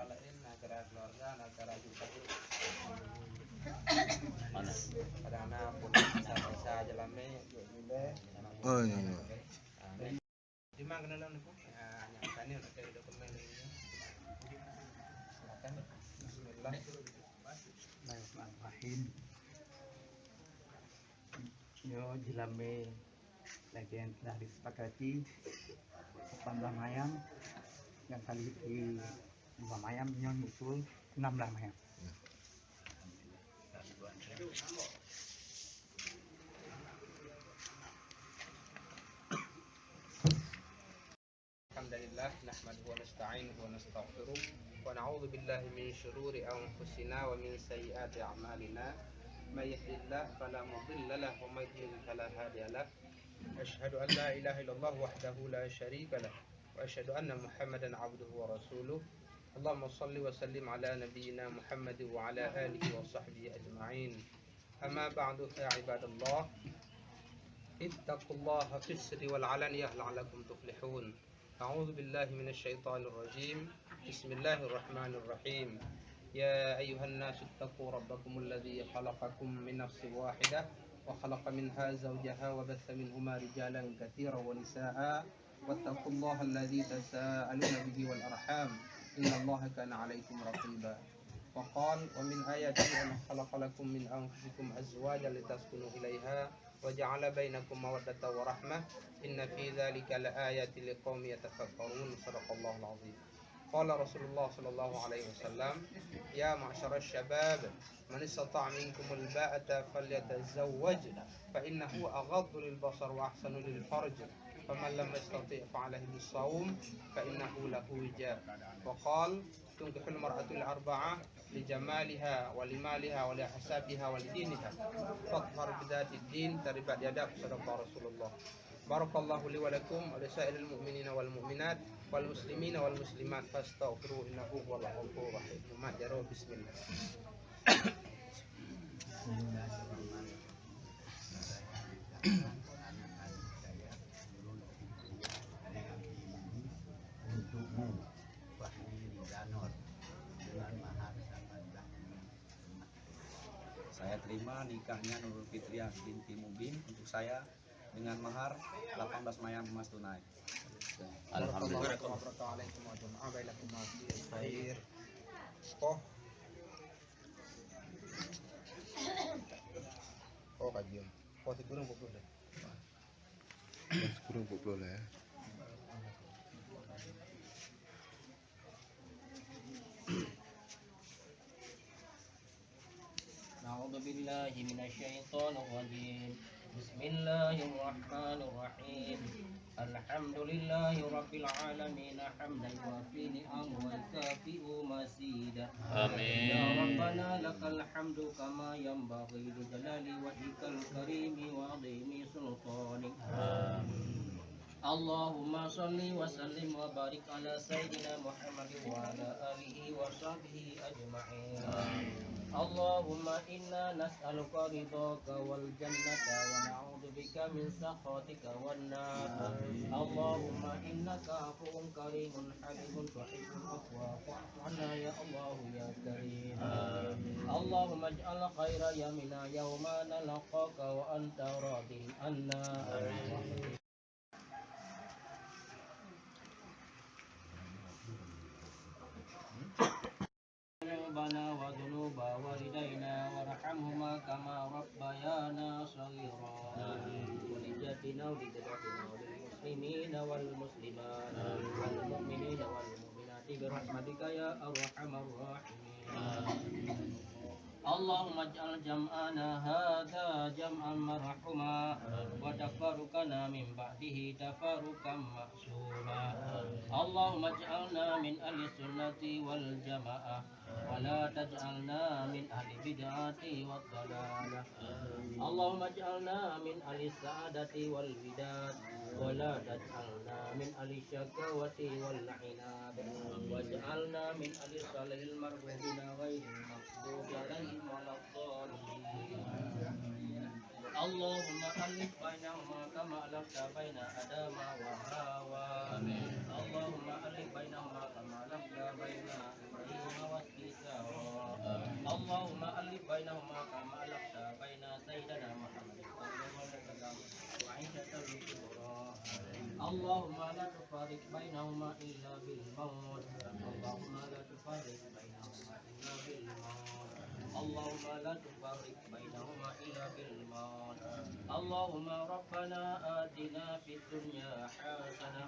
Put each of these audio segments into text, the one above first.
lain negara keluarga negara juga karena pun bisa jalannya juga oh iya di mana kenalan itu yang tadi udah dari dokumen ini silakan Bismillahirrahmanirrahim yo jilame lagi yang telah disepakati 18 mayam yang kali di 2 mayam yang usul 16 mayam. Alhamdulillah nahmaduhu wa nasta'inuhu wa nastaghfiruh wa na'udzu billahi min shururi anfusina wa min sayyiati a'malina may yahdihillahu fala mudilla lahu wa may yudlil fala hadiya lahu asyhadu an la ilaha illallah wahdahu la syarika lahu wa asyhadu anna muhammadan 'abduhu wa rasuluh Allahumma shalli wa sallim ala nabiyyina Muhammad wa ala alihi wa sahbihi ajma'in amma ba'du fa ibadallah ittaqullaha fis sirri wal 'alaniyah la'allakum tuflihun أعوذ بالله من الشيطان الرجيم بسم الله الرحمن الرحيم يا أيها الناس اتقوا ربكم الذي خلقكم من نفس واحدة وخلق منها زوجها وبث منهما رجالا كثيرا ونساء واتقوا الله الذي تساءلون به والأرحام إن الله كان عليكم رقيبا وقال ومن آياته أن خلق لكم من أنفسكم أزواجا لتسكنوا إليها وجعل بينكم مودة ورحمة إن في ذلك لآيات لقوم يتفكرون صدق الله العظيم قال رسول الله صلى الله عليه وسلم يا معشر الشباب من استطاع منكم الباءة فليتزوج فإنه أغض للبصر وأحسن للفرج فمن لم يستطع فعليه بالصوم فإنه له وجاء وقال تنكح المرأة الأربعة لجمالها ولمالها ولحسابها ولدينها فاظهر بذات الدين تربت يداك صدق رسول الله بارك الله لي ولكم ولسائر المؤمنين والمؤمنات والمسلمين والمسلمات فاستغفروه إنه هو الغفور الرحيم بسم الله untukmu Fahmi Rizanor dengan mahar sangat saya terima nikahnya Nurul Fitriah binti Mubin untuk saya dengan mahar 18 mayam emas tunai. Alhamdulillah. Oh kajian. Oh kurang pukul deh. kurang pukul ya أعوذ بالله من الشيطان الرجيم بسم الله الرحمن الرحيم الحمد لله رب العالمين حمدا يوافي نعمه ويكافئ مزيدا آمين يا ربنا لك الحمد كما ينبغي لجلال وجهك الكريم وعظيم سلطانك آمين اللهم صل وسلم وبارك على سيدنا محمد وعلى آله وصحبه أجمعين اللهم إنا نسألك رضاك والجنة ونعوذ بك من سخطك والنار اللهم إنك عفو كريم حليم تحب العفو فاعف عنا يا الله يا كريم اللهم اجعل خير يومنا يوم نلقاك وأنت راض عنا ذنوبنا وذنوب والدينا وارحمهما كما ربيانا صغيرا ولجدنا ولجدتنا وللمسلمين والمسلمات والمؤمنين والمؤمنات برحمتك يا أرحم الراحمين اللهم اجعل جمعنا هذا جمعا مرحوما وتفرقنا من بعده تفرقا معصوما اللهم اجعلنا من أهل السنة والجماعة ولا تجعلنا من أهل البدعة والضلالة اللهم اجعلنا من أهل السعادة والوداد ولا تجعلنا من أهل الشقاوة والعناد واجعلنا من أهل الصالح المرغوبين غير المغضوب عليهم ولا الضالين اللهم ألف بينهما كما ألفت بين آدم وحواء اللهم ألف بينهما كما ألفت بين إبراهيم وإسحاق اللهم ألف بينهما كما ألفت بين سيدنا محمد صلى الله عليه وسلم وعائشة الكبرى اللهم لا تفرق بينهما إلا بالموت اللهم لا تفرق بينهما إلا بالموت اللهم لا تفرق بينهما إلا بالموت اللهم ربنا آتنا في الدنيا حسنة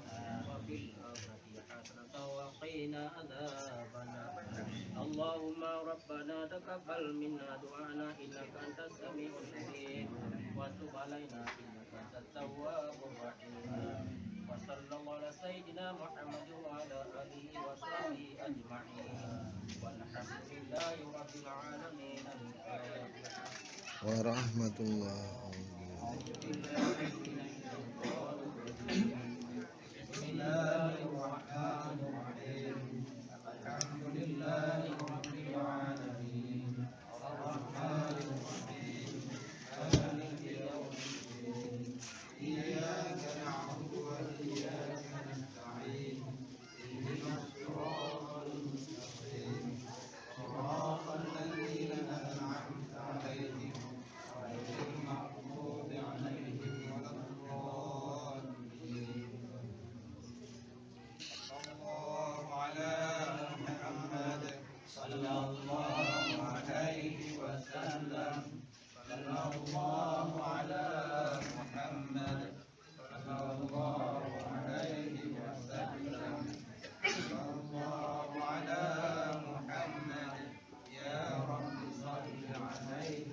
وفي الآخرة حسنة وقنا عذاب النار اللهم ربنا تقبل منا دعانا إنك أنت السميع العليم وتب علينا إنك أنت التواب الرحيم وصلى الله على سيدنا محمد وعلى آله وصحبه أجمعين والحمد لله رب العالمين. الفاتحة. ورحمة الله. أعوذ بالله من الشيطان الرجيم. بسم الله الرحمن الرحيم. الحمد لله رب العالمين الرحمن الرحيم مالك يوم الدين إياك نعبد وإياك نستعين اهدنا الصراط المستقيم صراط الذين أنعمت عليهم غير المغضوب عليهم ولا الضالين. صلى الله على محمد صلى الله عليه وسلم. صلى الله على محمد صلى الله عليه وسلم. صلى الله على محمد يا رب صل عليه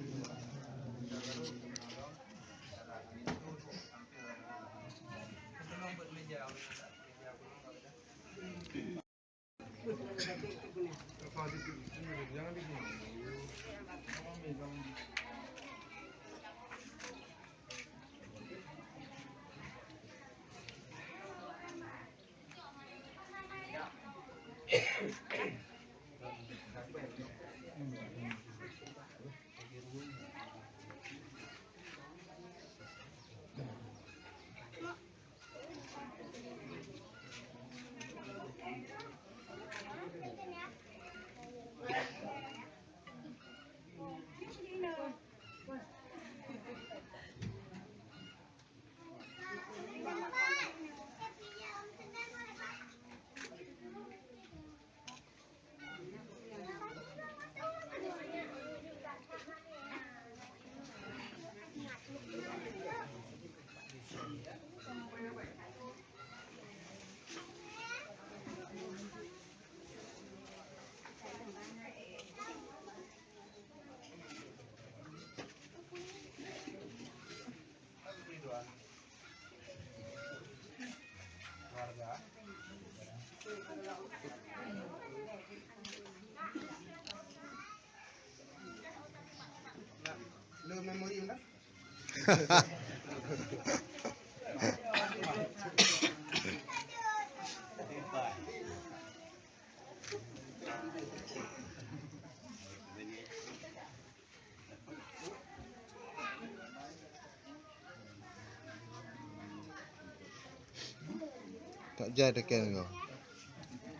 Lo memori lah. Tak jadi kan kau.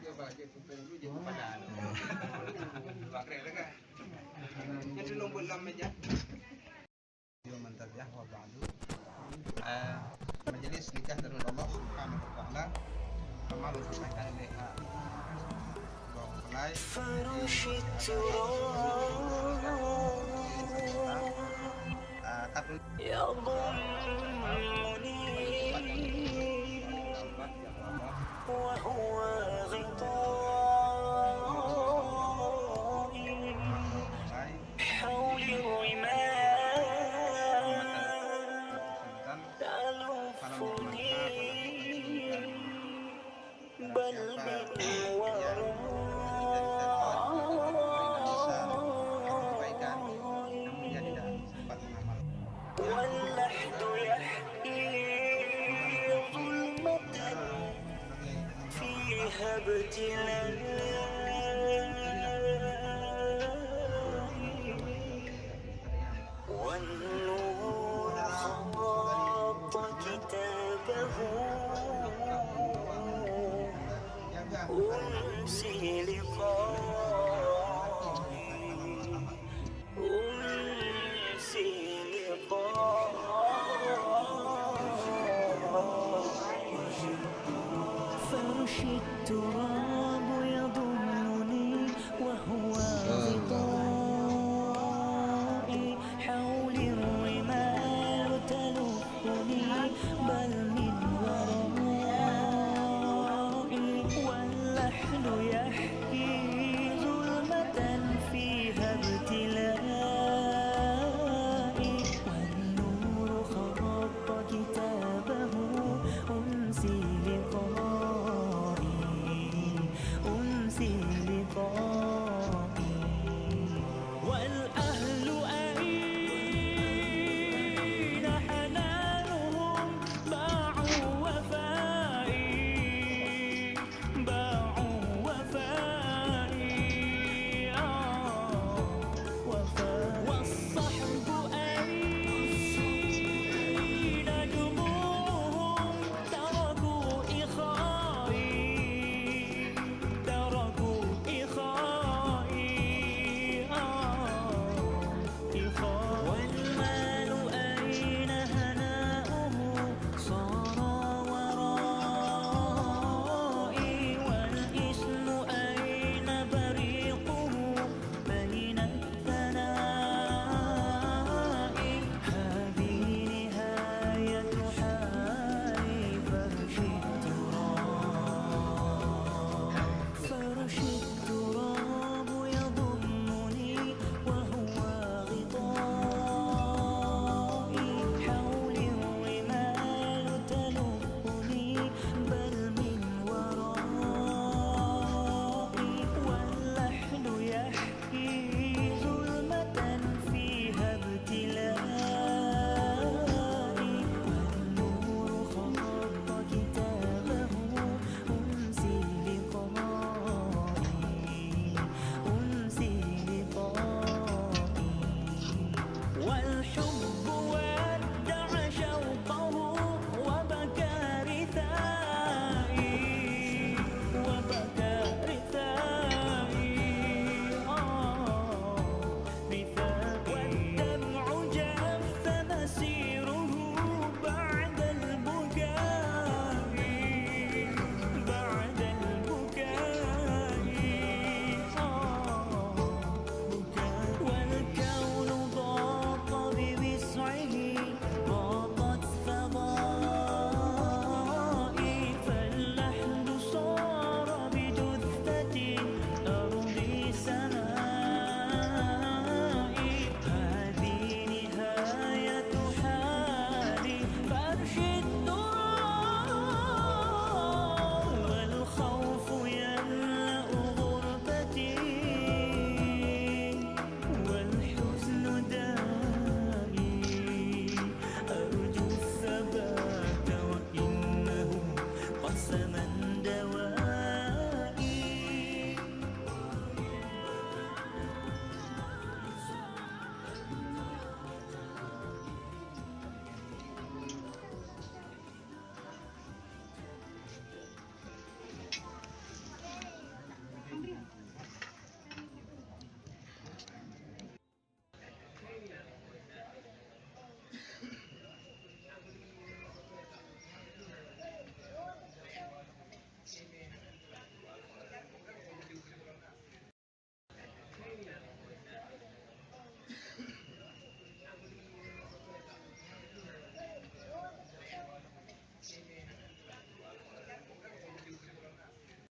Dia baca pupung dulu jadi padan. Pakai dekat. Yang dulu buat dalam meja. Dia mantap ya, wa ba'du. Majelis nikah dari Allah Subhanahu wa taala amal disampaikan oleh Bapak Mulai وهو غطائي حول الرمال تلفني بل بالورى واللحد يحكي فيها ابتلاء والنور خط كتابه أنسي لقائي أنسي لقائي فرش التراب